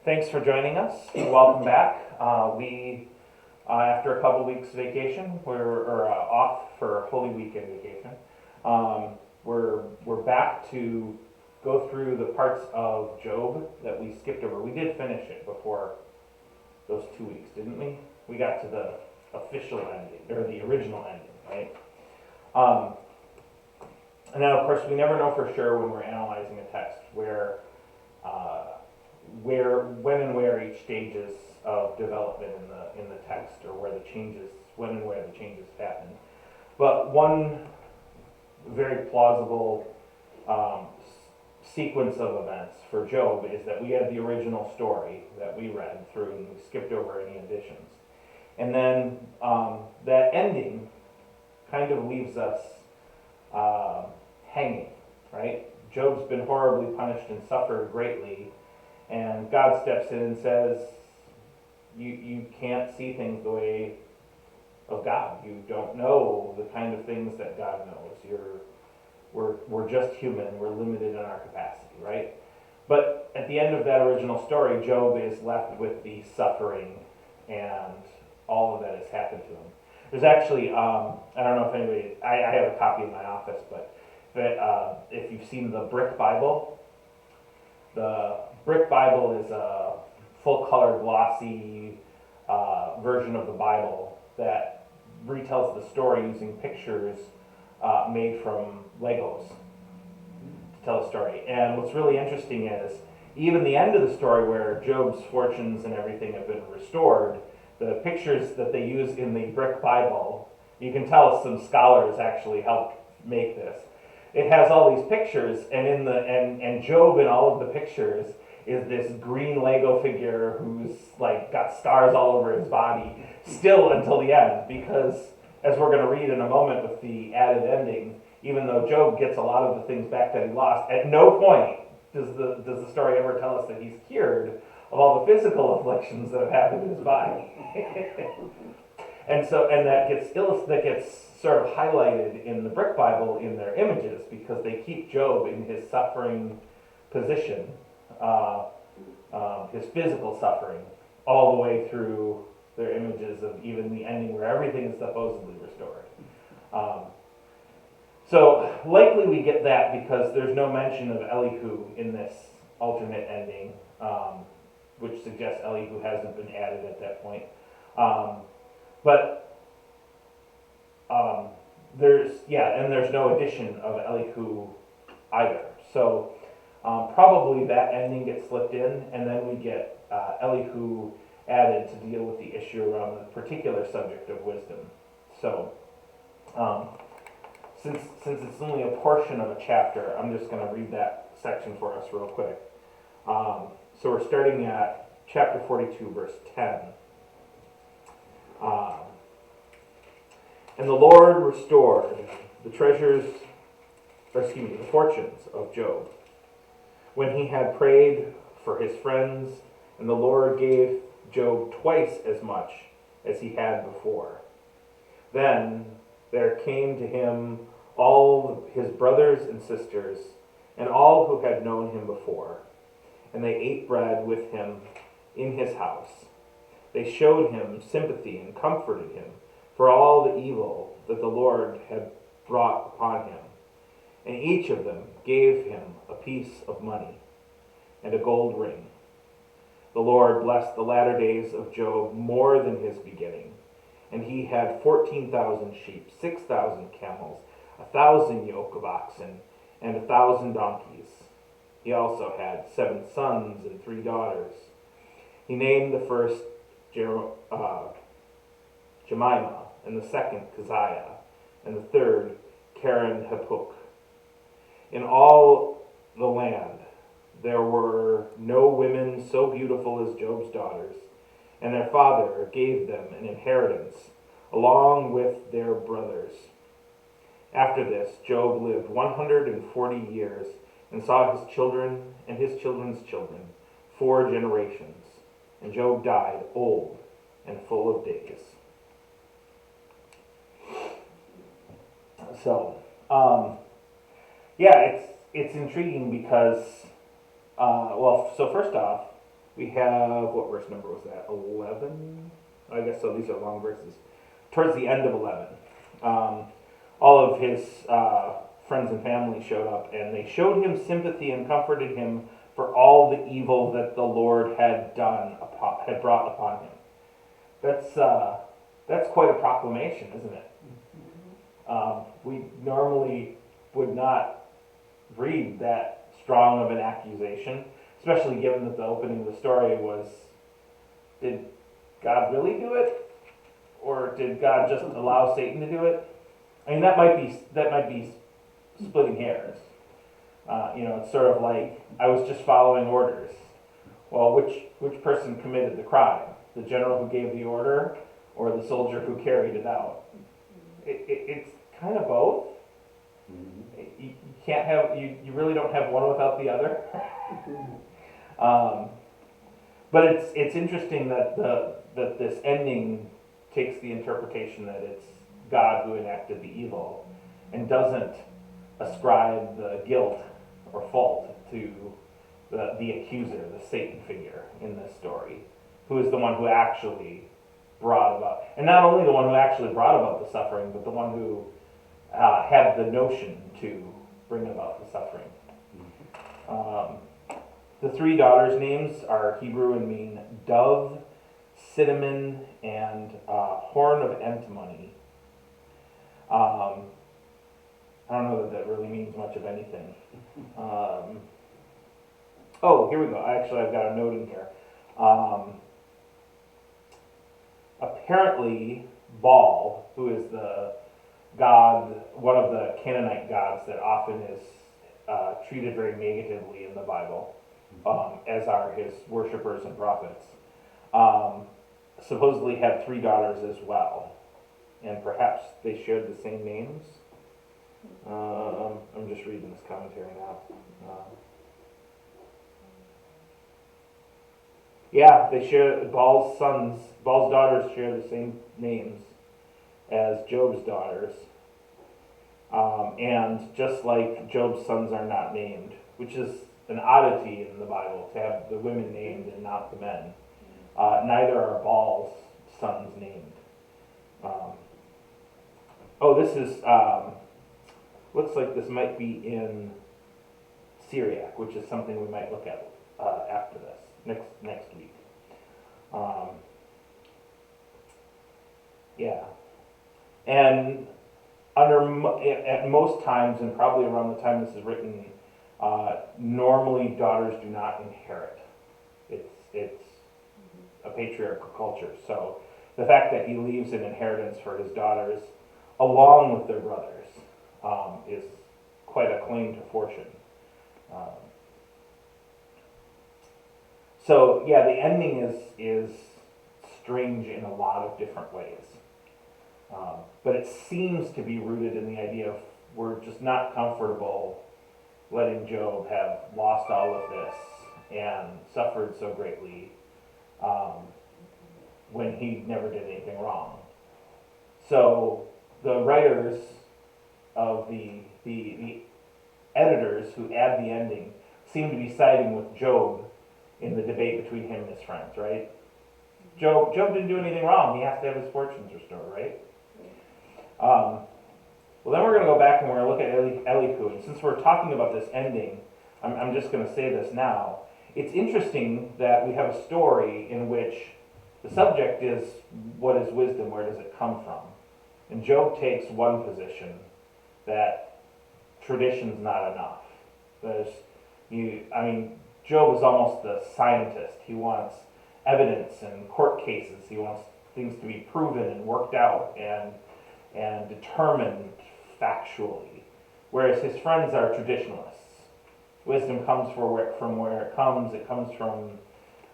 Thanks for joining us. Welcome back. After a couple weeks vacation, we're off for Holy Weekend vacation. We're back to go through the parts of Job that we skipped over. We did finish it before those 2 weeks, didn't we? We got to the official ending, or the original ending, right? And then, of course, we never know for sure when we're analyzing a text when and where each stages of development in the text, or when and where the changes happen. But one very plausible sequence of events for Job is that we had the original story that we read through, and we skipped over any additions. And then that ending kind of leaves us hanging, right? Job's been horribly punished and suffered greatly, and God steps in and says, you can't see things the way of God. You don't know the kind of things that God knows. We're just human. We're limited in our capacity, right? But at the end of that original story, Job is left with the suffering and all of that has happened to him. There's actually, I don't know if anybody, I have a copy in my office, but if you've seen the Brick Bible, the Brick Bible is a full-color, glossy version of the Bible that retells the story using pictures made from Legos to tell a story. And what's really interesting is, even the end of the story where Job's fortunes and everything have been restored, the pictures that they use in the Brick Bible, you can tell some scholars actually helped make this. It has all these pictures, and and Job in all of the pictures is this green Lego figure who's like got stars all over his body, still until the end, because as we're going to read in a moment with the added ending, even though Job gets a lot of the things back that he lost, at no point does the story ever tell us that he's cured of all the physical afflictions that have happened to his body. And that gets sort of highlighted in the Brick Bible in their images, because they keep Job in his suffering position, his physical suffering, all the way through their images of even the ending where everything is supposedly restored. So likely we get that because there's no mention of Elihu in this alternate ending, which suggests Elihu hasn't been added at that point. There's no addition of Elihu either. So probably that ending gets slipped in, and then we get Elihu added to deal with the issue around the particular subject of wisdom. So since it's only a portion of a chapter, I'm just going to read that section for us real quick. So we're starting at chapter 42, verse 10. And the Lord restored the fortunes of Job, when he had prayed for his friends, and the Lord gave Job twice as much as he had before. Then there came to him all his brothers and sisters, and all who had known him before, and they ate bread with him in his house. They showed him sympathy and comforted him for all the evil that the Lord had brought upon him. And each of them gave him a piece of money and a gold ring. The Lord blessed the latter days of Job more than his beginning. And he had 14,000 sheep, 6,000 camels, 1,000 yoke of oxen, and 1,000 donkeys. He also had 7 sons and 3 daughters. He named the first Jemimah, and the second Keziah, and the third Karen Hapuk. In all the land there were no women so beautiful as Job's daughters, and their father gave them an inheritance along with their brothers. After this, Job lived 140 years and saw his children and his children's children, 4 generations. And Job died old and full of days. So, it's intriguing because, so first off, We have, what verse number was that? 11? I guess so, these are long verses. Towards the end of 11, all of his friends and family showed up, and they showed him sympathy and comforted him for all the evil that the Lord had brought upon him. That's quite a proclamation, isn't it? We normally would not read that strong of an accusation, especially given that the opening of the story was, did God really do it? Or did God just allow Satan to do it? I mean, that might be splitting hairs. It's sort of like, I was just following orders. Well, which person committed the crime? The general who gave the order, or the soldier who carried it out? It's kind of both. You can't have, you really don't have one without the other. But it's interesting that that this ending takes the interpretation that it's God who enacted the evil, and doesn't ascribe the guilt or fault to the accuser, the Satan figure in this story, who is the one who actually brought about, and not only the one who actually brought about the suffering, but the one who had the notion to bring about the suffering. The three daughters' names are Hebrew and mean dove, cinnamon, and horn of antimony. I don't know that really means much of anything. Here we go. I've got a note in here. Apparently, Baal, who is the god, one of the Canaanite gods that often is treated very negatively in the Bible, as are his worshippers and prophets, supposedly had three daughters as well. And perhaps they shared the same names. I'm just reading this commentary now. They share, Baal's daughters share the same names as Job's daughters. And just like Job's sons are not named, which is an oddity in the Bible, to have the women named and not the men. Neither are Baal's sons named. This is, looks like this might be in Syriac, which is something we might look at after this, next week. And at most times, and probably around the time this is written, normally daughters do not inherit. It's a patriarchal culture. So the fact that he leaves an inheritance for his daughters along with their brothers is quite a claim to fortune. The ending is strange in a lot of different ways. But it seems to be rooted in the idea of, we're just not comfortable letting Job have lost all of this and suffered so greatly when he never did anything wrong. So the writers of the editors who add the ending seem to be siding with Job in the debate between him and his friends, right? Job didn't do anything wrong. He has to have his fortunes restored, right? Then we're going to go back and we're going to look at Elihu. And since we're talking about this ending, I'm just going to say this now. It's interesting that we have a story in which the subject is, what is wisdom? Where does it come from? And Job takes one position, that tradition's not enough. Job is almost the scientist. He wants evidence and court cases. He wants things to be proven and worked out and determined factually, whereas his friends are traditionalists. Wisdom comes from where it comes. It comes from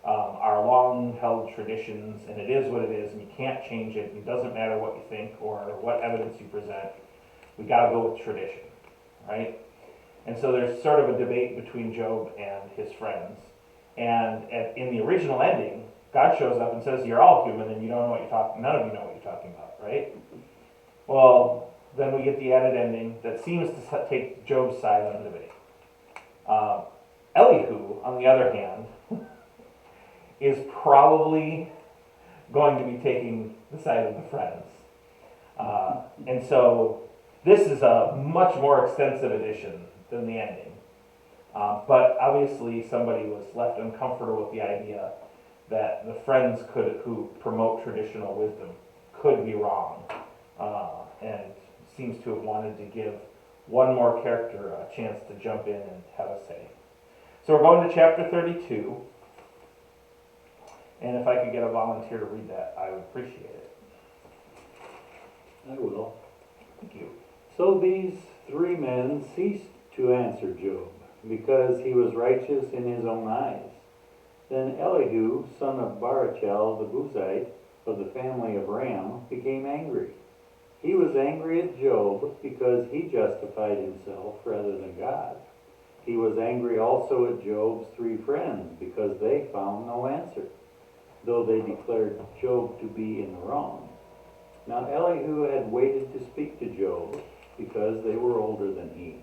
our long-held traditions, and it is what it is, and you can't change it. It doesn't matter what you think or what evidence you present. We got to go with tradition, right? And so there's sort of a debate between Job and his friends. And in the original ending, God shows up and says, "You're all human, and you don't know what you're talking. None of you know what you're talking about, right?" Well, then we get the added ending that seems to take Job's side on the debate. Elihu, on the other hand, is probably going to be taking the side of the friends. And so this is a much more extensive edition than the ending. But obviously somebody was left uncomfortable with the idea that the friends who promote traditional wisdom could be wrong, and seems to have wanted to give one more character a chance to jump in and have a say. So we're going to chapter 32, and if I could get a volunteer to read that, I would appreciate it. I will. Thank you. So these 3 men ceased to answer Job, because he was righteous in his own eyes. Then Elihu, son of Barachel the Buzite, of the family of Ram, became angry. He was angry at Job because he justified himself rather than God. He was angry also at Job's 3 friends because they found no answer, though they declared Job to be in the wrong. Now Elihu had waited to speak to Job because they were older than he.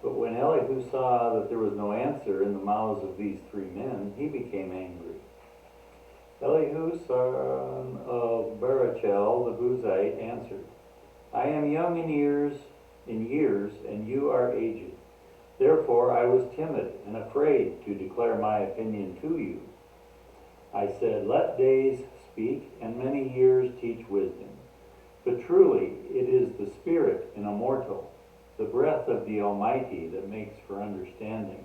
But when Elihu saw that there was no answer in the mouths of these 3 men, he became angry. Elihu, son of Barachel the Buzite, answered, I am young in years, and you are aged. Therefore I was timid and afraid to declare my opinion to you. I said, let days speak, and many years teach wisdom. But truly it is the spirit in a mortal, the breath of the Almighty that makes for understanding.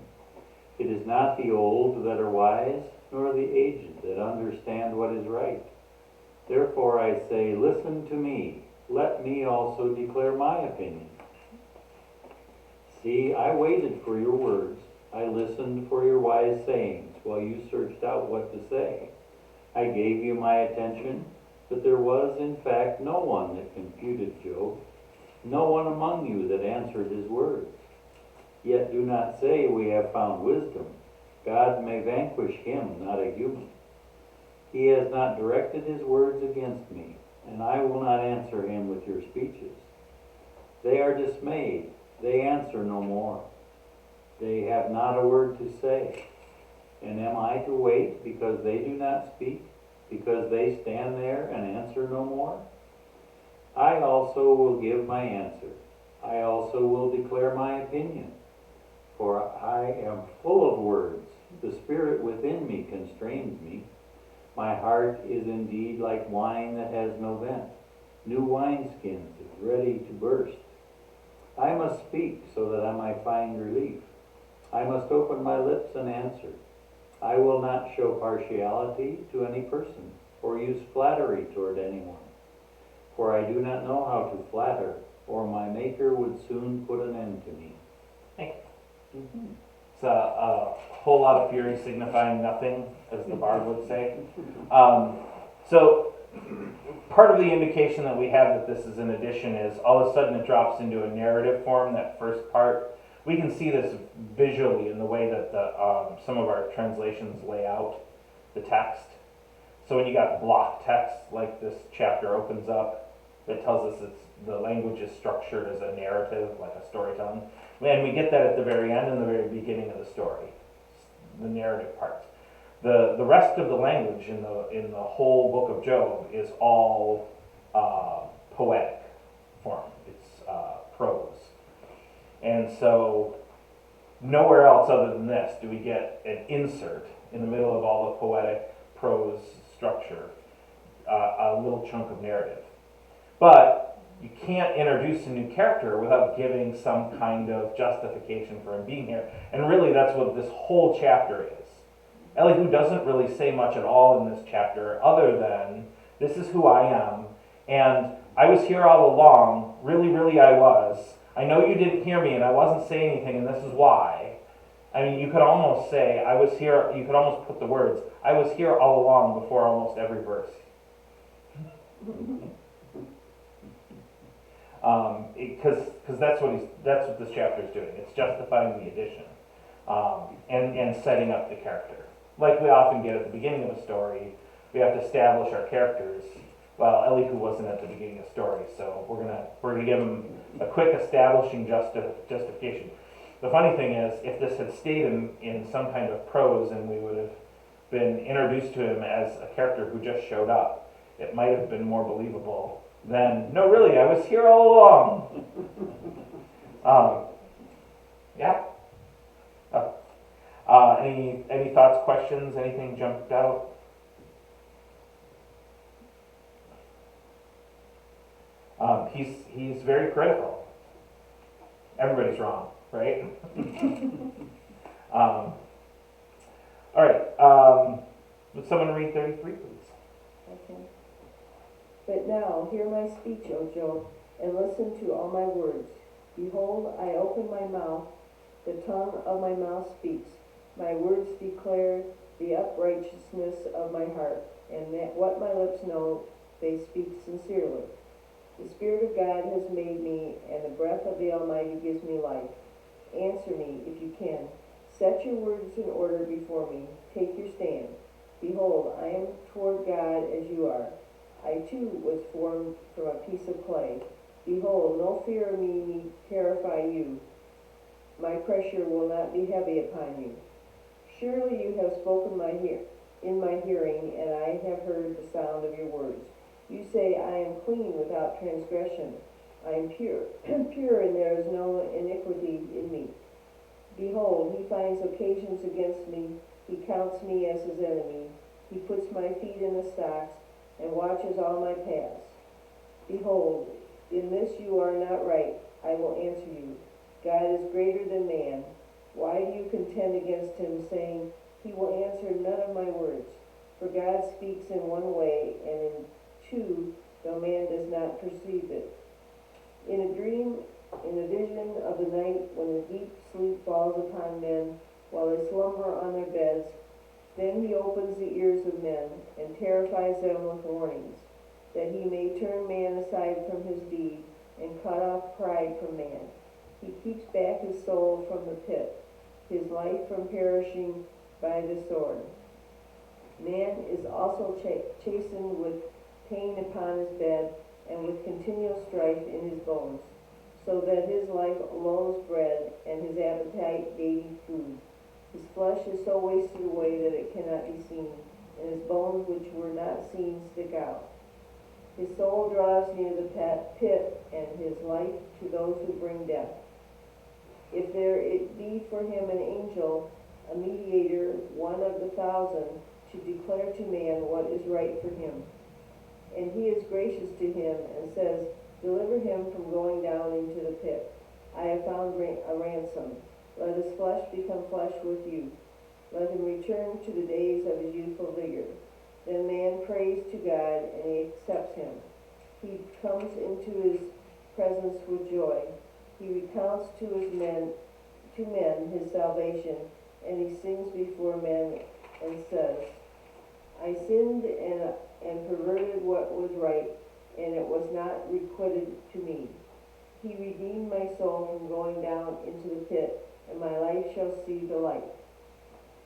It is not the old that are wise, nor the aged that understand what is right. Therefore I say, listen to me, let me also declare my opinion. See, I waited for your words, I listened for your wise sayings, while you searched out what to say. I gave you my attention, but there was in fact no one that confuted Job, no one among you that answered his words. Yet do not say we have found wisdom. God may vanquish him, not a human. He has not directed his words against me, and I will not answer him with your speeches. They are dismayed, they answer no more. They have not a word to say. And am I to wait because they do not speak, because they stand there and answer no more? I also will give my answer. I also will declare my opinion. For I am full of words. The spirit within me constrains me. My heart is indeed like wine that has no vent, new wineskins ready to burst. I must speak so that I might find relief. I must open my lips and answer. I will not show partiality to any person, or use flattery toward anyone. For I do not know how to flatter, or my Maker would soon put an end to me. Thank you. Mm-hmm. It's a whole lot of fury signifying nothing, as the bard would say. So part of the indication that we have that this is an addition is all of a sudden it drops into a narrative form, that first part. We can see this visually in the way that some of our translations lay out the text. So when you got block text, like this chapter opens up, it tells us the language is structured as a narrative, like a storytelling. And we get that at the very end and the very beginning of the story, the narrative parts. The rest of the language in the whole book of Job is all poetic form. It's prose. And so nowhere else other than this do we get an insert in the middle of all the poetic prose structure, a little chunk of narrative. But you can't introduce a new character without giving some kind of justification for him being here. And really that's what this whole chapter is. Elihu doesn't really say much at all in this chapter other than, this is who I am, and I was here all along, really I was. I know you didn't hear me and I wasn't saying anything, and this is why. I mean, you could almost say, I was here, you could almost put the words, I was here all along before almost every verse. Because that's what this chapter is doing. It's justifying the addition and setting up the character. Like we often get at the beginning of a story, we have to establish our characters. Well, Elihu wasn't at the beginning of the story, so we're gonna give him a quick establishing justification. The funny thing is, if this had stayed in some kind of prose and we would have been introduced to him as a character who just showed up, it might have been more believable than, no, really, I was here all along. Yeah. Any thoughts, questions, anything jumped out? He's very critical. Everybody's wrong, right? All right. Would someone read 33, please? Okay. But now hear my speech, O Job, and listen to all my words. Behold, I open my mouth, the tongue of my mouth speaks. My words declare the uprightness of my heart, and that what my lips know, they speak sincerely. The Spirit of God has made me, and the breath of the Almighty gives me life. Answer me, if you can. Set your words in order before me. Take your stand. Behold, I am toward God as you are. I too was formed from a piece of clay. Behold, no fear of me need terrify you. My pressure will not be heavy upon you. Surely you have spoken in my hearing, and I have heard the sound of your words. You say, I am clean without transgression. I am pure, pure, and there is no iniquity in me. Behold, he finds occasions against me. He counts me as his enemy. He puts my feet in the stocks and watches all my paths. Behold, in this you are not right. I will answer you. God is greater than man. Why do you contend against him, saying, he will answer none of my words? For God speaks in one way, and in two, though man does not perceive it. In a dream, in a vision of the night, when a deep sleep falls upon men, while they slumber on their beds, then he opens the ears of men, and terrifies them with warnings, that he may turn man aside from his deed, and cut off pride from man. He keeps back his soul from the pit, his life from perishing by the sword. Man is also chastened with pain upon his bed, and with continual strife in his bones, so that his life loathes bread, and his appetite daily food. His flesh is so wasted away that it cannot be seen, and his bones which were not seen stick out. His soul draws near the pit, and his life to those who bring death. If there it be for him an angel, a mediator, one of the 1,000, to declare to man what is right for him. And he is gracious to him, and says, deliver him from going down into the pit. I have found a ransom. Let his flesh become flesh with you. Let him return to the days of his youthful vigor. Then man prays to God, and he accepts him. He comes into his presence with joy. He recounts to men his salvation, and he sings before men and says, I sinned and perverted what was right, and it was not requited to me. He redeemed my soul from going down into the pit, and my life shall see the light.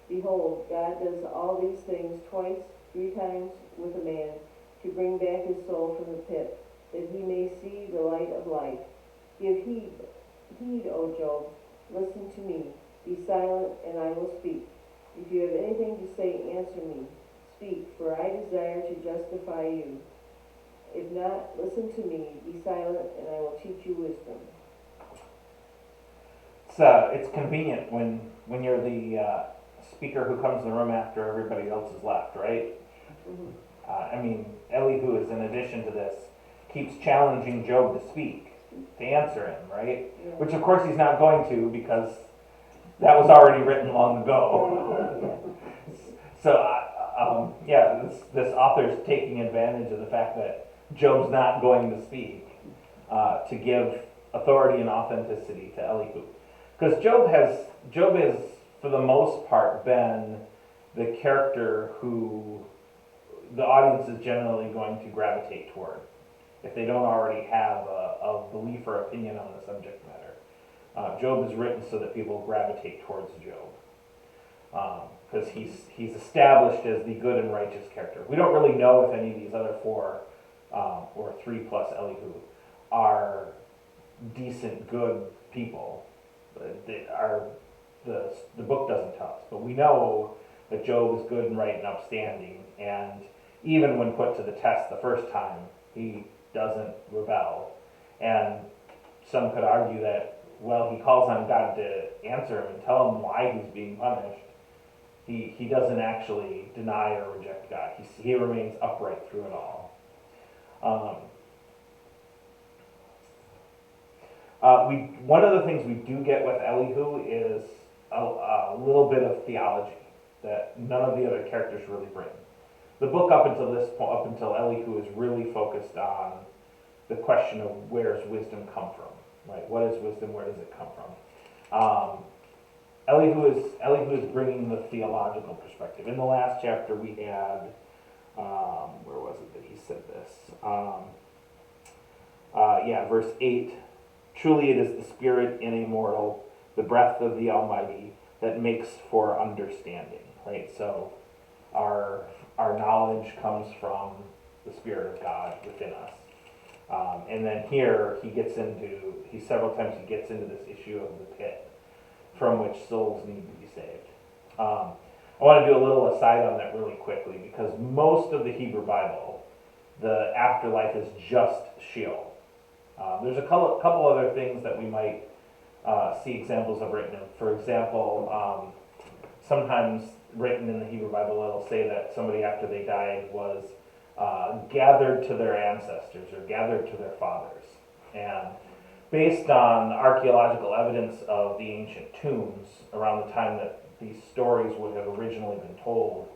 Behold, God does all these things twice, 3 times with a man, to bring back his soul from the pit, that he may see the light of life. Give heed, O Job, listen to me. Be silent, and I will speak. If you have anything to say, answer me. Speak, for I desire to justify you. If not, listen to me. Be silent, and I will teach you wisdom. It's convenient when you're the speaker who comes in the room after everybody else has left, right? Mm-hmm. Elihu is in addition to this, keeps challenging Job to speak, to answer him, right? Yeah. Which of course he's not going to, because that was already written long ago. So, this author's taking advantage of the fact that Job's not going to speak to give authority and authenticity to Elihu. Because Job has, for the most part, been the character who the audience is generally going to gravitate toward, if they don't already have a belief or opinion on the subject matter. Job is written so that people gravitate towards Job, because he's established as the good and righteous character. We don't really know if any of these other 4 or 3 plus Elihu are decent, good people. The book doesn't tell us, but we know that Job is good and right and upstanding, and even when put to the test the first time, he doesn't rebel. And some could argue that, well, he calls on God to answer him and tell him why he's being punished. He doesn't actually deny or reject God. He remains upright through it all. One of the things we do get with Elihu is a little bit of theology that none of the other characters really bring. The book up until this point, up until Elihu, is really focused on the question of where does wisdom come from, right? What is wisdom? Where does it come from? Elihu is bringing the theological perspective. In the last chapter, we had where was it that he said this? Verse 8. Truly, it is the Spirit and immortal, the breath of the Almighty, that makes for understanding. Right. So, our knowledge comes from the Spirit of God within us. And then here several times he gets into this issue of the pit from which souls need to be saved. I want to do a little aside on that really quickly, because most of the Hebrew Bible, the afterlife is just Sheol. There's a couple other things that we might see examples of written in. For example, sometimes written in the Hebrew Bible, it'll say that somebody after they died was gathered to their ancestors or gathered to their fathers. And based on archaeological evidence of the ancient tombs around the time that these stories would have originally been told,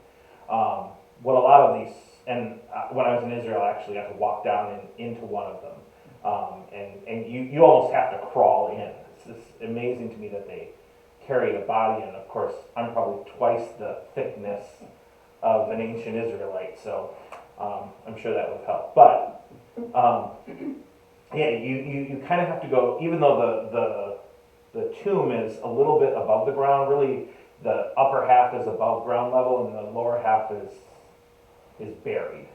what a lot of these, and when I was in Israel, I actually got to walk down into one of them, and you almost have to crawl in. It's amazing to me that they carried a body, and of course, I'm probably twice the thickness of an ancient Israelite, so I'm sure that would help. But you kind of have to go, even though the tomb is a little bit above the ground, really the upper half is above ground level and the lower half is buried.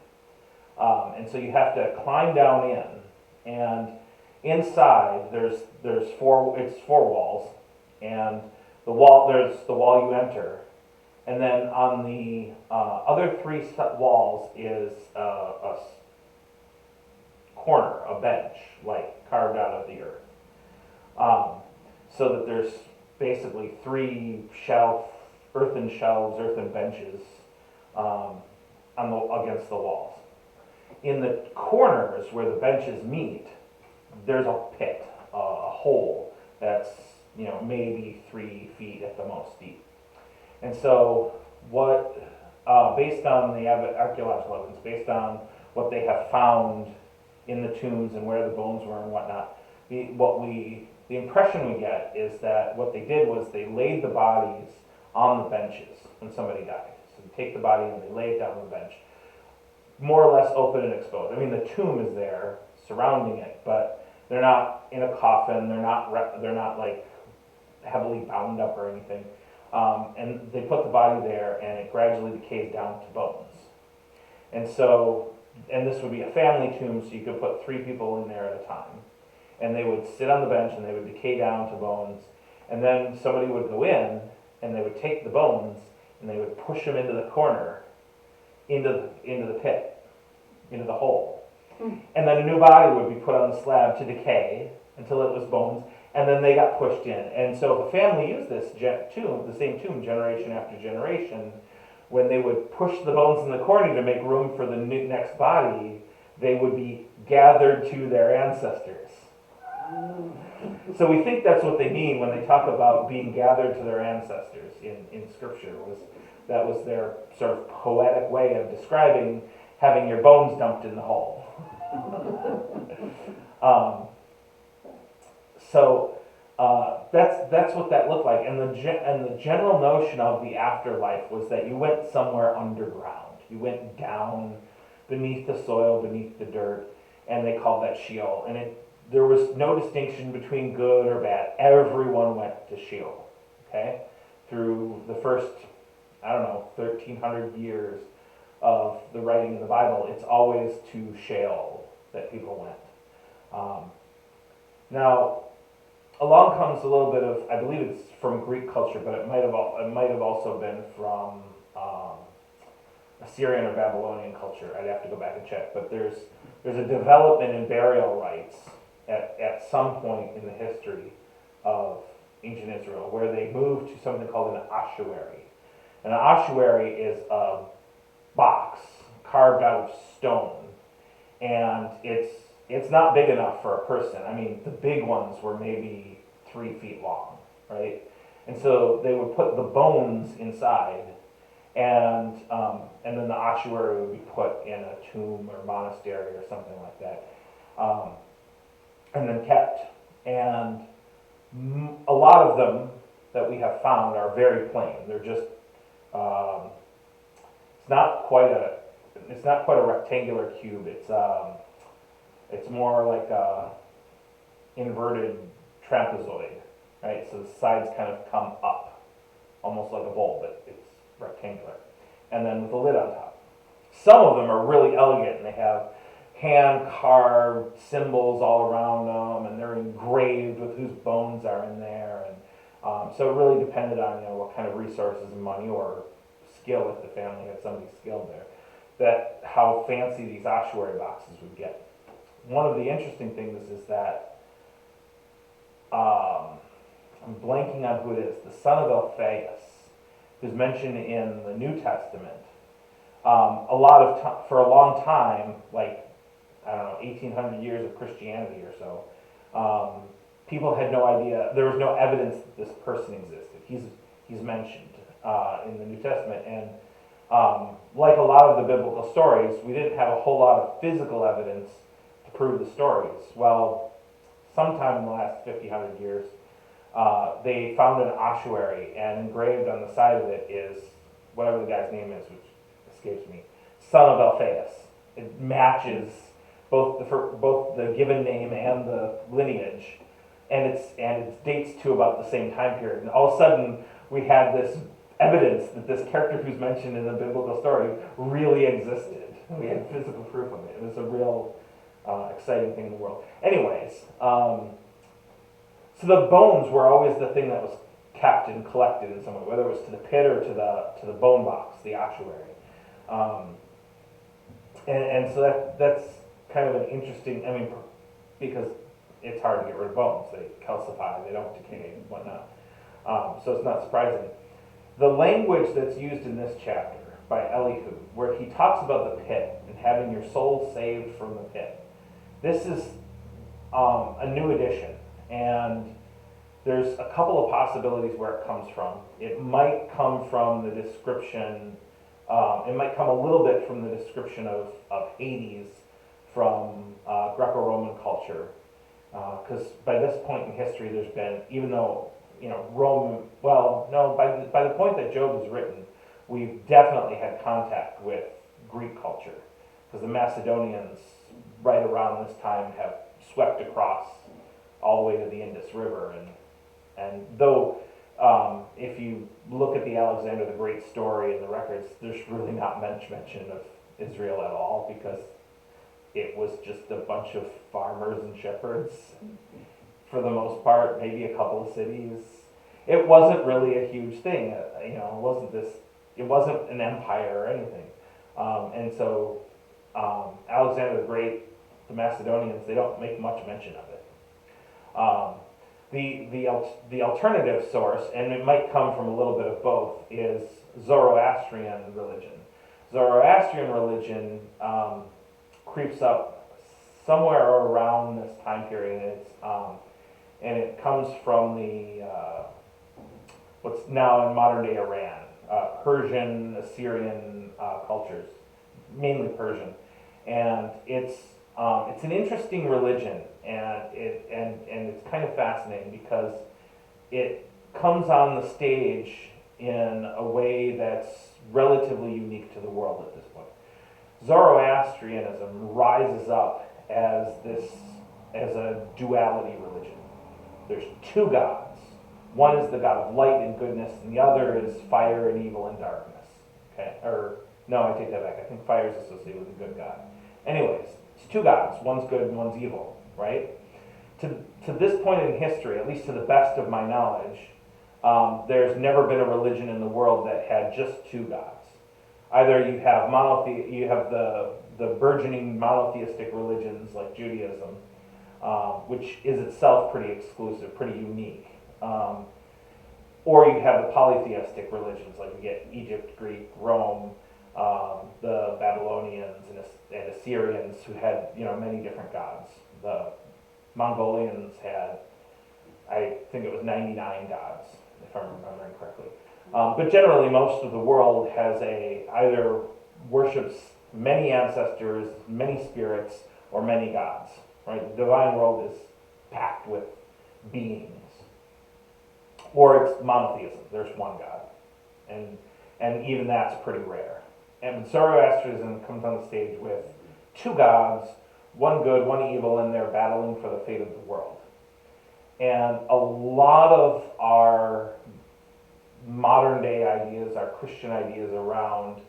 And so you have to climb down in, and inside there's four walls, and there's the wall you enter, and then on the other three walls is a corner, a bench, like carved out of the earth. So that there's basically three earthen shelves, earthen benches against the walls. In the corners where the benches meet, there's a pit, a hole that's maybe 3 feet at the most deep. And so based on the archaeological evidence, based on what they have found in the tombs and where the bones were and whatnot, the impression we get is that what they did was they laid the bodies on the benches when somebody died. So they take the body and they lay it down on the bench, more or less open and exposed. I mean, the tomb is there surrounding it, but they're not in a coffin. They're not like heavily bound up or anything. And they put the body there, and it gradually decays down to bones. And this would be a family tomb, so you could put 3 people in there at a time. And they would sit on the bench, and they would decay down to bones. And then somebody would go in, and they would take the bones, and they would push them into the corner, into the pit, into the hole. And then a new body would be put on the slab to decay until it was bones, and then they got pushed in. And so if a family used this tomb, the same tomb, generation after generation, when they would push the bones in the corner to make room for the next body, they would be gathered to their ancestors. So we think that's what they mean when they talk about being gathered to their ancestors in Scripture. That was their sort of poetic way of describing having your bones dumped in the hole. That's what that looked like, and the general notion of the afterlife was that you went somewhere underground. You went down beneath the soil, beneath the dirt, and they called that Sheol. And there was no distinction between good or bad. Everyone went to Sheol. Okay, through the first 1,300 years of the writing in the Bible, it's always to Sheol that people went. Now, along comes a little bit of, I believe it's from Greek culture, but it might have also been from Assyrian or Babylonian culture. I'd have to go back and check, but there's a development in burial rites at some point in the history of ancient Israel where they moved to something called an ossuary. And an ossuary is a box carved out of stone, and it's not big enough for a person. I mean, the big ones were maybe 3 feet long, right? And so they would put the bones inside, and then the ossuary would be put in a tomb or monastery or something like that, and then kept. And a lot of them that we have found are very plain. They're just it's not quite a rectangular cube. It's more like a inverted trapezoid, right? So the sides kind of come up, almost like a bowl, but it's rectangular, and then with a lid on top. Some of them are really elegant, and they have hand-carved symbols all around them, and they're engraved with whose bones are in there, and so it really depended on what kind of resources and money or skill, if the family had somebody skilled there, that how fancy these ossuary boxes would get. One of the interesting things is that I'm blanking on who it is, the son of Alphaeus, who's mentioned in the New Testament. For a long time, like, I don't know, 1800 years of Christianity or so, people had no idea, there was no evidence that this person existed. He's mentioned in the New Testament, and like a lot of the biblical stories, we didn't have a whole lot of physical evidence to prove the stories. Well, sometime in the last 100 years, they found an ossuary, and engraved on the side of it is whatever the guy's name is, which escapes me, son of Alphaeus. It matches both the given name and the lineage, and it dates to about the same time period. And all of a sudden, we had this evidence that this character who's mentioned in the biblical story really existed. We had physical proof of it. It was a real exciting thing in the world. Anyways, so the bones were always the thing that was kept and collected in some way, whether it was to the pit or to the bone box, the ossuary. And so that's kind of an interesting, because it's hard to get rid of bones. They calcify, they don't decay and whatnot. So it's not surprising. The language that's used in this chapter by Elihu, where he talks about the pit and having your soul saved from the pit, this is a new edition, and there's a couple of possibilities where it comes from. It might come from the description, it might come a little bit from the description of Hades from Greco-Roman culture, because by this point in history there's been, even though Rome, well, no, by the point that Job is written, we've definitely had contact with Greek culture, because the Macedonians right around this time have swept across all the way to the Indus River, and though if you look at the Alexander the Great story in the records, there's really not much mention of Israel at all, because it was just a bunch of farmers and shepherds for the most part, maybe a couple of cities. It wasn't really a huge thing, it wasn't an empire or anything. And so Alexander the Great, the Macedonians, they don't make much mention of it. The alternative source, and it might come from a little bit of both, is Zoroastrian religion. Zoroastrian religion creeps up somewhere around this time period, and it comes from the what's now in modern day Iran, Persian, Assyrian cultures, mainly Persian, and it's an interesting religion, and it's kind of fascinating because it comes on the stage in a way that's relatively unique to the world at this point. Zoroastrianism rises up as a duality religion. There's two gods. One is the God of light and goodness, and the other is fire and evil and darkness. Okay, or no, I take that back. I think fire is associated with a good God. Anyways, it's two gods. One's good and one's evil, right? To this point in history, at least to the best of my knowledge, there's never been a religion in the world that had just two gods. Either you have you have the burgeoning monotheistic religions like Judaism, which is itself pretty exclusive, pretty unique. Or you have the polytheistic religions, like we get Egypt, Greek, Rome, the Babylonians and Assyrians, who had many different gods. The Mongolians had, I think it was 99 gods, if I'm remembering correctly. But generally, most of the world has either worships many ancestors, many spirits, or many gods. Right? The divine world is packed with beings. Or it's monotheism. There's one God, and even that's pretty rare. And Zoroastrianism comes on the stage with two gods, one good, one evil, and they're battling for the fate of the world. And a lot of our modern day ideas, our Christian ideas around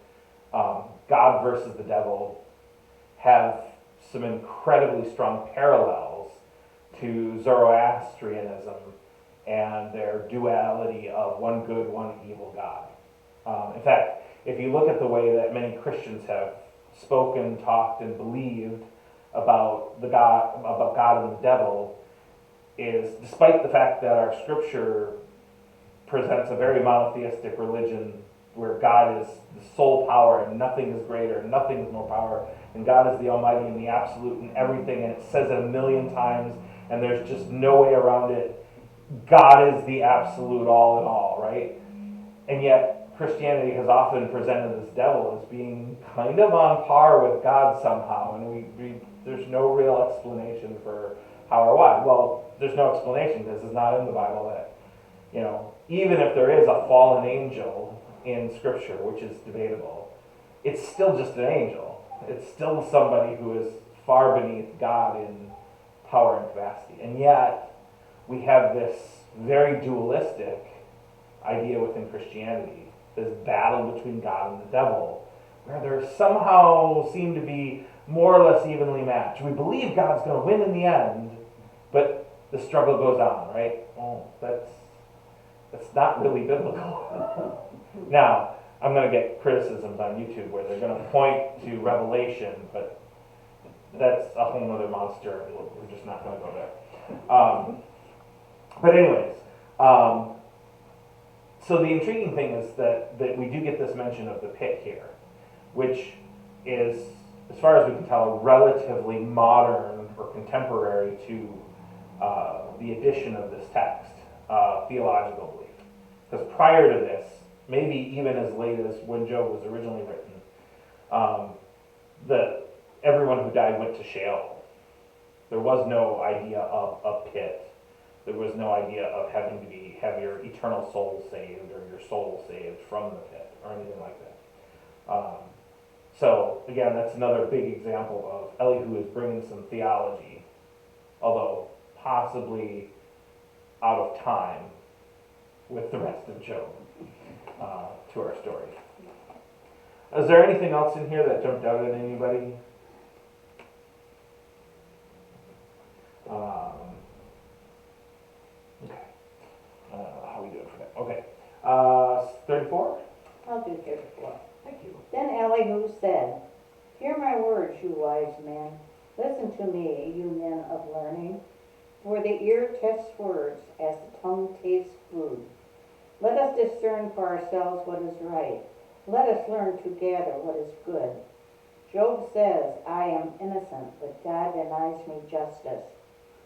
God versus the devil, have some incredibly strong parallels to Zoroastrianism and their duality of one good, one evil God. In fact, if you look at the way that many Christians have spoken, talked, and believed about God and the devil, is despite the fact that our Scripture presents a very monotheistic religion where God is the sole power and nothing is greater, and nothing is more power, and God is the Almighty and the absolute and everything, and it says it a million times, and there's just no way around it. God is the absolute all in all, right? And yet, Christianity has often presented this devil as being kind of on par with God somehow, and there's no real explanation for how or why. Well, there's no explanation. This is not in the Bible that, even if there is a fallen angel in Scripture, which is debatable, it's still just an angel. It's still somebody who is far beneath God in power and capacity. And yet, we have this very dualistic idea within Christianity, this battle between God and the devil, where there somehow seem to be more or less evenly matched. We believe God's going to win in the end, but the struggle goes on, right? Well, that's not really biblical. Now, I'm going to get criticisms on YouTube where they're going to point to Revelation, but that's a whole other monster. We're just not going to go there. But anyways, so the intriguing thing is that we do get this mention of the pit here, which is, as far as we can tell, relatively modern or contemporary to the addition of this text, theological belief. Because prior to this, maybe even as late as when Job was originally written, everyone who died went to Sheol. There was no idea of a pit. There was no idea of having to have your eternal soul saved or your soul saved from the pit or anything like that. So again, that's another big example of Elihu is bringing some theology, although possibly out of time with the rest of Job, to our story. Is there anything else in here that jumped out at anybody? Okay. How are we doing for that? Okay. 34? I'll do 34. Thank you. Then Elihu said, "Hear my words, you wise men. Listen to me, you men of learning. For the ear tests words as the tongue tastes food. Let us discern for ourselves what is right. Let us learn together what is good. Job says, I am innocent, but God denies me justice.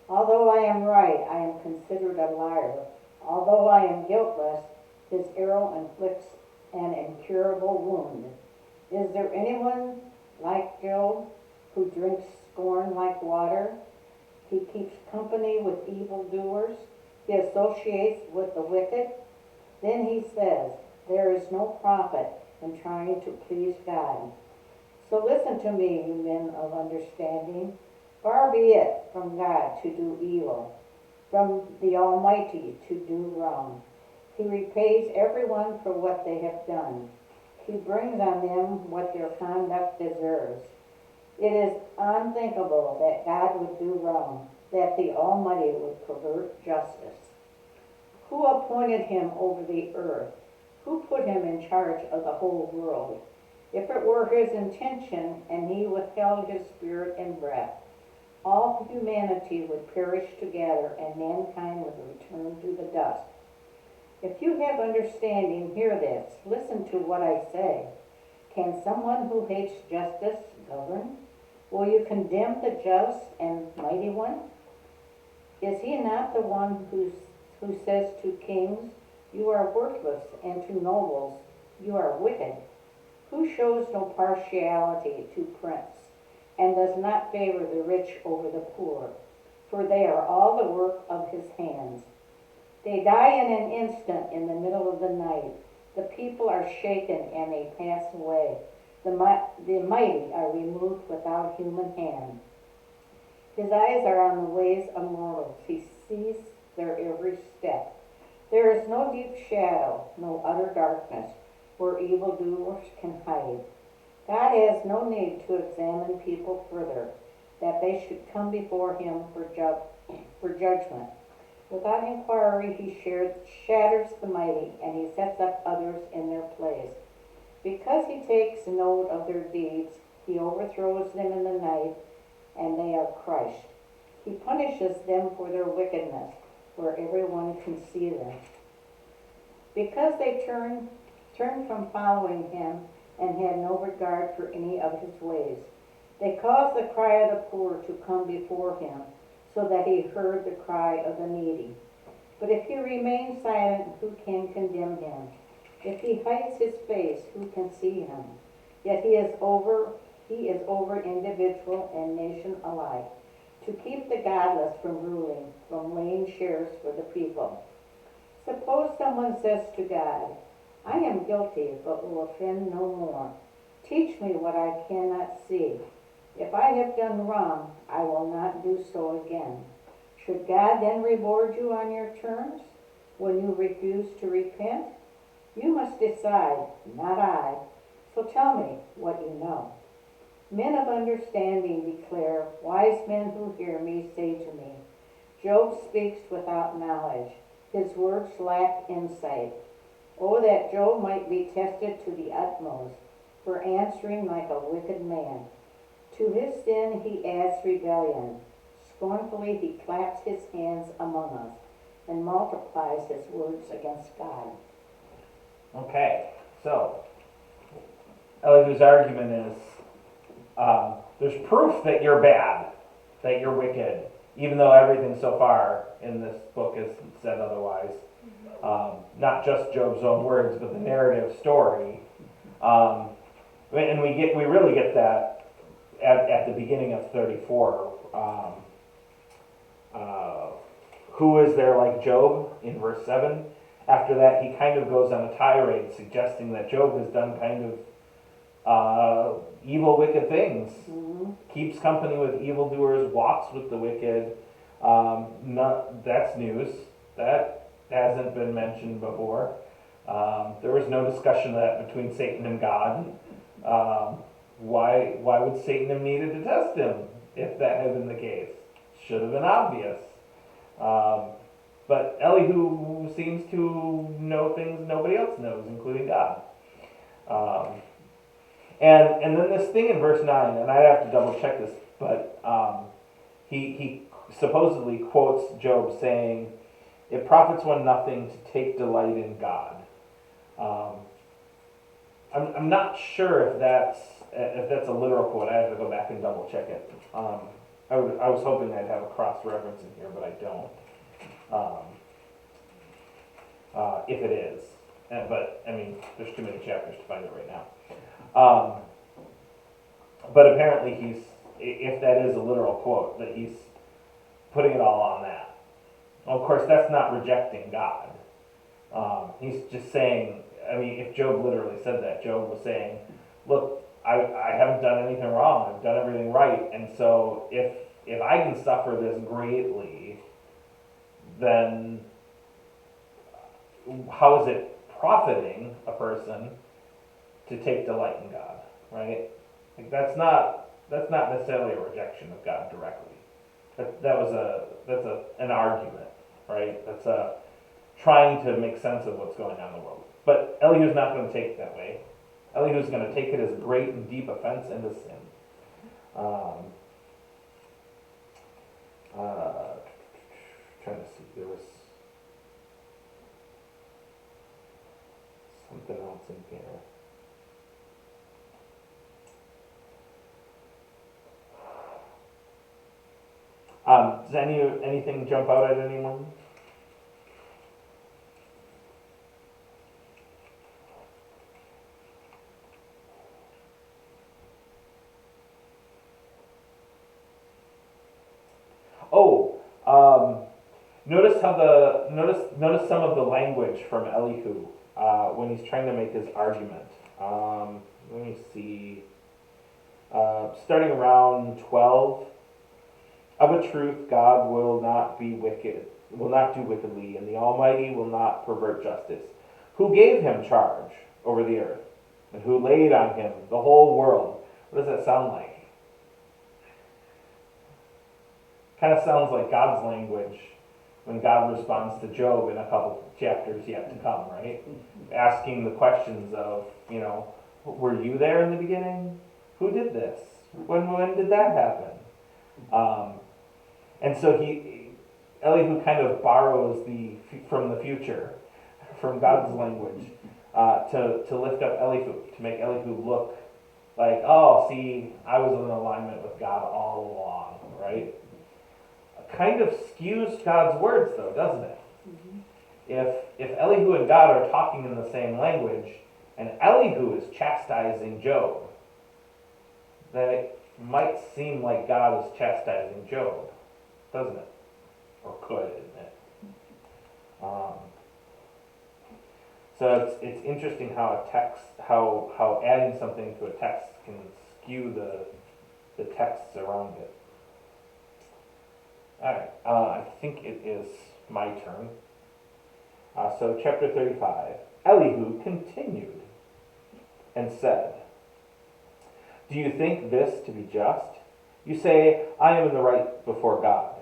Although I am right, I am considered a liar. Although I am guiltless, his arrow inflicts an incurable wound. Is there anyone like Job who drinks scorn like water? He keeps company with evildoers. He associates with the wicked. Then he says, there is no profit in trying to please God. So listen to me, you men of understanding. Far be it from God to do evil, from the Almighty to do wrong. He repays everyone for what they have done. He brings on them what their conduct deserves. It is unthinkable that God would do wrong, that the Almighty would pervert justice. Who appointed him over the earth? Who put him in charge of the whole world? If it were his intention and he withheld his spirit and breath, all humanity would perish together and mankind would return to the dust. If you have understanding, hear this. Listen to what I say. Can someone who hates justice govern? Will you condemn the just and mighty one? Is he not the one who says to kings, you are worthless, and to nobles, you are wicked? Who shows no partiality to prince, and does not favor the rich over the poor? For they are all the work of his hands. They die in an instant in the middle of the night. The people are shaken and they pass away. The mighty are removed without human hand. His eyes are on the ways of mortals. He sees their every step. There is no deep shadow, no utter darkness, where evildoers can hide. God has no need to examine people further, that they should come before him for judgment. Without inquiry, he shatters the mighty, and he sets up others in their place. Because he takes note of their deeds, he overthrows them in the night, and they are crushed. He punishes them for their wickedness, where everyone can see them. Because they turned from following him and had no regard for any of his ways, they caused the cry of the poor to come before him, so that he heard the cry of the needy. But if he remains silent, who can condemn him? If he hides his face, who can see him? Yet he is over individual and nation alike, to keep the godless from ruling, from laying shares for the people. Suppose someone says to God, I am guilty, but will offend no more. Teach me what I cannot see. If I have done wrong, I will not do so again. Should God then reward you on your terms when you refuse to repent? You must decide, not I. So tell me what you know. Men of understanding declare, wise men who hear me say to me, Job speaks without knowledge. His words lack insight. Oh, that Job might be tested to the utmost for answering like a wicked man. To his sin he adds rebellion. Scornfully he claps his hands among us and multiplies his words against God. Okay, so Elihu's argument is there's proof that you're bad, that you're wicked, even though everything so far in this book has said otherwise. Not just Job's own words, but the narrative story. And we really get that at the beginning of 34. Who is there like Job in verse 7? After that, he kind of goes on a tirade suggesting that Job has done kind of evil, wicked things. Mm-hmm. Keeps company with evildoers, walks with the wicked. That's news. That hasn't been mentioned before. There was no discussion of that between Satan and God. Why would Satan have needed to test him if that had been the case? Should have been obvious. But Elihu seems to know things nobody else knows, including God. And then this thing in verse 9, and I'd have to double check this, but he supposedly quotes Job saying, it profits one nothing to take delight in God. I'm not sure if that's a literal quote. I have to go back and double check it. I was hoping I'd have a cross-reference in here, but I don't. If it is. But, I mean, there's too many chapters to find it right now. But apparently if that is a literal quote, that he's putting it all on that. Well, of course, that's not rejecting God. He's just saying, I mean, if Job literally said that, Job was saying, look, I haven't done anything wrong. I've done everything right. And so if I can suffer this greatly, then how is it profiting a person to take delight in God, right? Like that's not necessarily a rejection of God directly. That's an argument, right? That's trying to make sense of what's going on in the world. But Elihu's not going to take it that way. Elihu's going to take it as great and deep offense and a sin. Trying to see, there was something else in here. Does anything jump out at anyone? Oh, notice notice some of the language from Elihu when he's trying to make his argument. Let me see. Starting around 12. Of a truth, God will not do wickedly, and the Almighty will not pervert justice. Who gave him charge over the earth, and who laid on him the whole world? What does that sound like? Kind of sounds like God's language when God responds to Job in a couple chapters yet to come, right? Asking the questions of, were you there in the beginning? Who did this? When did that happen? And so Elihu kind of borrows from the future, from God's language, to lift up Elihu, to make Elihu look like, oh, see, I was in alignment with God all along, right? Kind of skews God's words, though, doesn't it? Mm-hmm. If Elihu and God are talking in the same language, and Elihu is chastising Job, then it might seem like God is chastising Job, doesn't it? Or could, isn't it? So it's interesting how a text, how adding something to a text can skew the texts around it. All right, I think it is my turn. So chapter 35. Elihu continued and said, "Do you think this to be just? You say, I am in the right before God.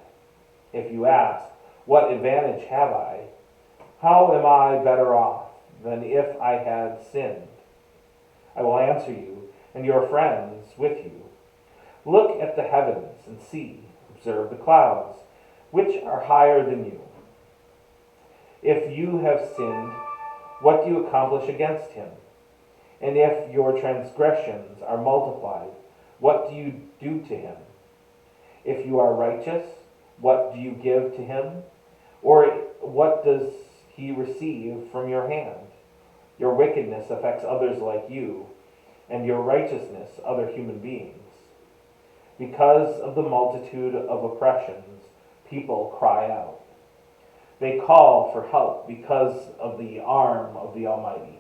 If you ask, what advantage have I? How am I better off than if I had sinned? I will answer you, and your friends with you. Look at the heavens and see. Observe the clouds, which are higher than you. If you have sinned, what do you accomplish against him? And if your transgressions are multiplied, what do you do to him? If you are righteous, what do you give to him? Or what does he receive from your hand? Your wickedness affects others like you, and your righteousness other human beings. Because of the multitude of oppressions, people cry out. They call for help because of the arm of the Almighty.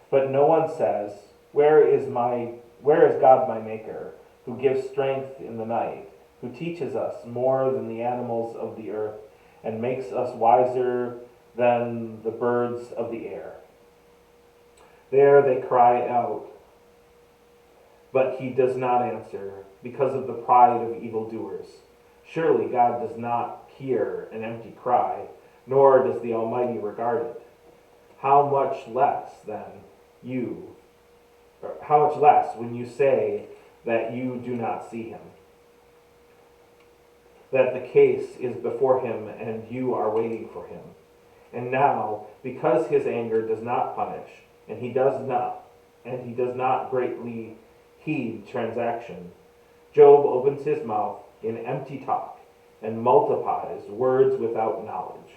But no one says, Where is God my Maker, who gives strength in the night, who teaches us more than the animals of the earth, and makes us wiser than the birds of the air? There they cry out, but he does not answer, because of the pride of evildoers. Surely God does not hear an empty cry, nor does the Almighty regard it. How much less when you say that you do not see him, that the case is before him and you are waiting for him. And now, because his anger does not punish, and he does not greatly heed transaction, Job opens his mouth in empty talk and multiplies words without knowledge."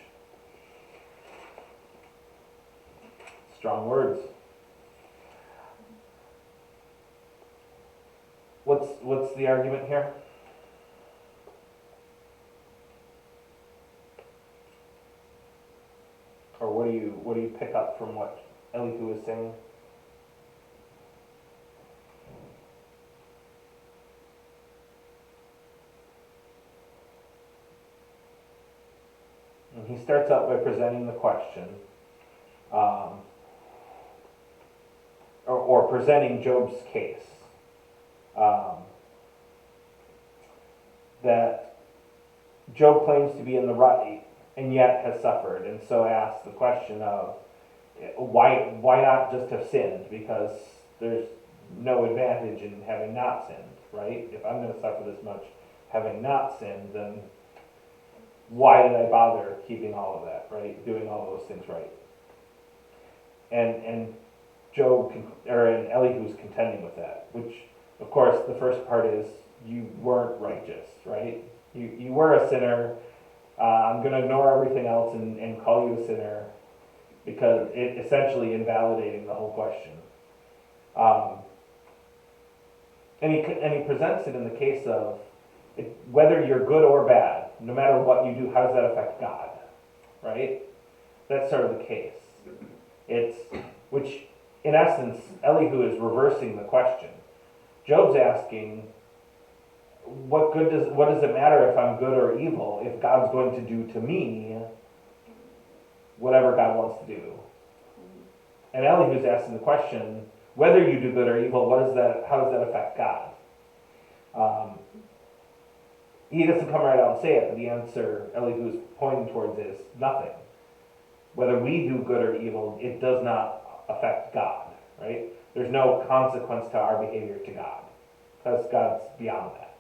Strong words. What's the argument here? Or what do you pick up from what Elihu is saying? And he starts out by presenting the question, or presenting Job's case, that Job claims to be in the right and yet has suffered, and so asks the question of, why not just have sinned? Because there's no advantage in having not sinned, right? If I'm going to suffer this much having not sinned, then why did I bother keeping all of that, right? Doing all those things right. And and Elihu's contending with that, which, of course, the first part is you weren't righteous, right? You were a sinner. I'm going to ignore everything else and call you a sinner, because it essentially invalidating the whole question. And he presents it in the case of whether you're good or bad, no matter what you do, how does that affect God, right? That's sort of the case. Which in essence, Elihu is reversing the question. Job's asking, what does it matter if I'm good or evil if God's going to do to me whatever God wants to do? And Elihu's asking the question, whether you do good or evil, how does that affect God? He doesn't come right out and say it, but the answer Elihu's pointing towards is nothing. Whether we do good or evil, it does not affect God, right? There's no consequence to our behavior to God, because God's beyond that.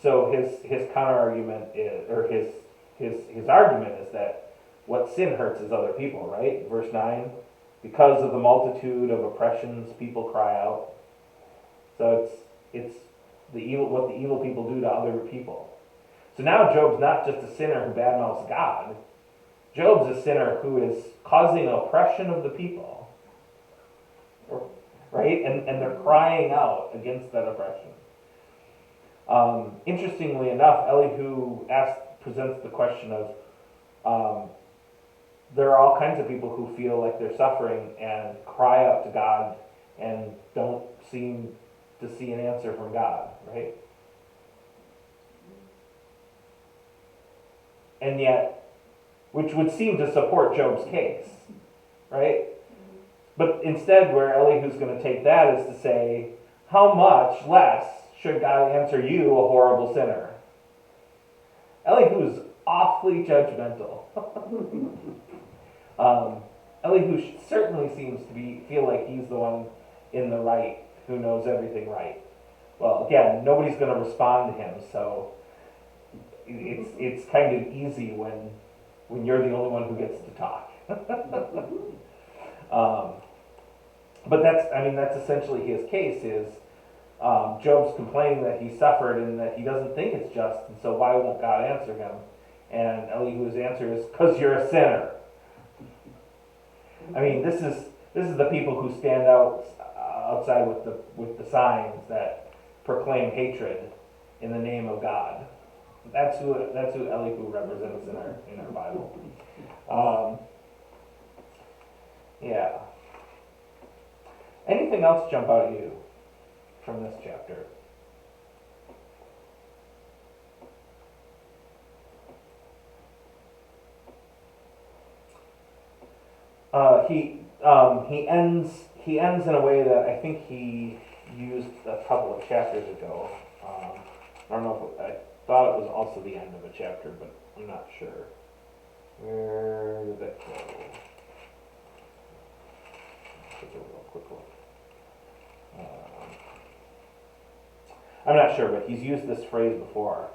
So his counter argument is, or his argument is that what sin hurts is other people, right? Verse 9, because of the multitude of oppressions, people cry out. So it's what the evil people do to other people. So now Job's not just a sinner who badmouths God. Job's a sinner who is causing oppression of the people, right? And they're crying out against that oppression. Interestingly enough, Elihu presents the question of there are all kinds of people who feel like they're suffering and cry out to God and don't seem to see an answer from God, right? And yet, which would seem to support Job's case, right? But instead, where Elihu's going to take that is to say, how much less should God answer you, a horrible sinner? Elihu's awfully judgmental. Elihu certainly seems to feel like he's the one in the right, who knows everything right. Well, again, nobody's going to respond to him, so it's kind of easy when you're the only one who gets to talk. But that's essentially his case. Is Job's complaining that he suffered and that he doesn't think it's just, and so why won't God answer him? And Elihu's answer is, because you're a sinner. I mean, this is the people who stand outside with the signs that proclaim hatred in the name of God. That's who Elihu represents in our Bible. Yeah. Anything else jump out at you from this chapter? He ends in a way that I think he used a couple of chapters ago. I don't know if I thought it was also the end of a chapter, but I'm not sure. Where did that go? Take a real quick look. I'm not sure, but he's used this phrase before,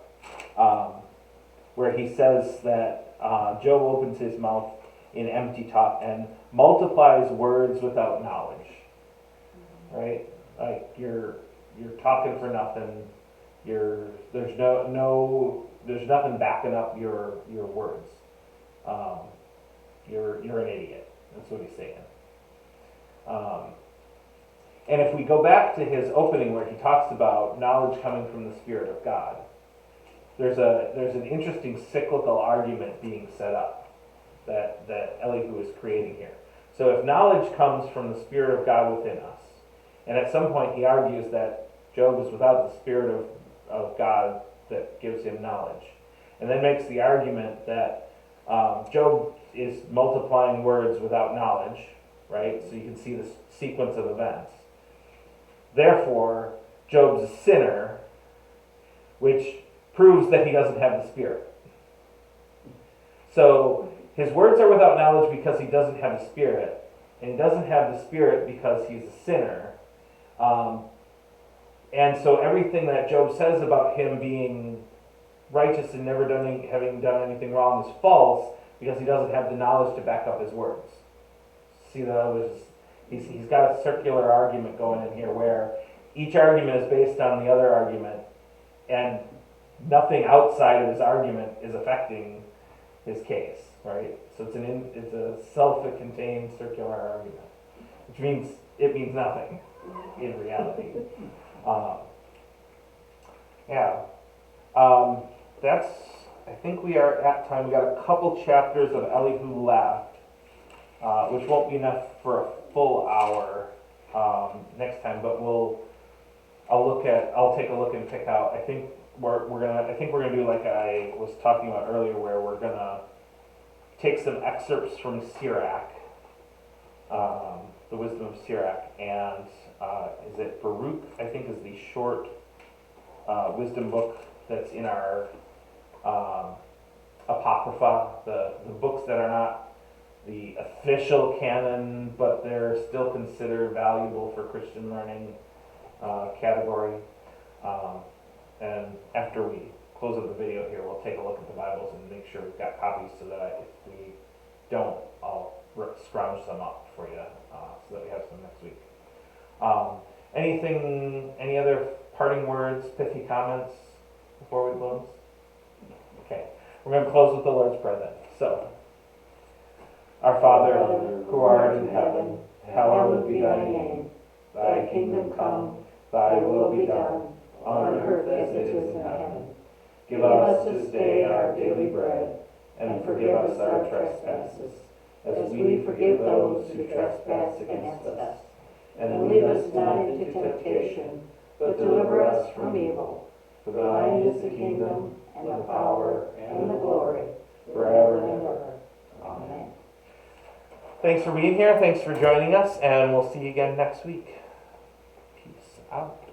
where he says that Job opens his mouth in empty talk and multiplies words without knowledge. Right? Like you're talking for nothing. There's nothing backing up your words. You're an idiot. That's what he's saying. And if we go back to his opening where he talks about knowledge coming from the Spirit of God, there's an interesting cyclical argument being set up that Elihu is creating here. So if knowledge comes from the Spirit of God within us, and at some point he argues that Job is without the Spirit of God that gives him knowledge, and then makes the argument that Job is multiplying words without knowledge, right? So you can see this sequence of events. Therefore, Job's a sinner, which proves that he doesn't have the Spirit. So his words are without knowledge because he doesn't have the Spirit, and he doesn't have the Spirit because he's a sinner. And so everything that Job says about him being righteous and never having done anything wrong is false because he doesn't have the knowledge to back up his words. See he's got a circular argument going in here where each argument is based on the other argument, and nothing outside of his argument is affecting his case, right? So it's a self-contained circular argument, which means it means nothing in reality. That's, I think we are at time. We got a couple chapters of Elihu left, which won't be enough for a full hour next time, but I'll take a look and pick out. I think we're gonna do like I was talking about earlier, where we're gonna take some excerpts from Sirach, the Wisdom of Sirach, and is it Baruch? I think is the short wisdom book that's in our Apocrypha, the books that are not the official canon, but they're still considered valuable for Christian learning category. And after we close up the video here, we'll take a look at the Bibles and make sure we've got copies so that if we don't, I'll scrounge some up for you so that we have some next week. Any other parting words, pithy comments before we close? Okay, we're going to close with the Lord's Prayer then. So, our Father, who art in heaven, hallowed be thy name. Thy kingdom come, thy will be done, on earth as it is in heaven. Give us this day our daily bread, and forgive us our trespasses, as we forgive those who trespass against us. And lead us not into temptation, but deliver us from evil. For thine is the kingdom, and the power, and the glory, forever and ever. Amen. Thanks for being here. Thanks for joining us, and we'll see you again next week. Peace out.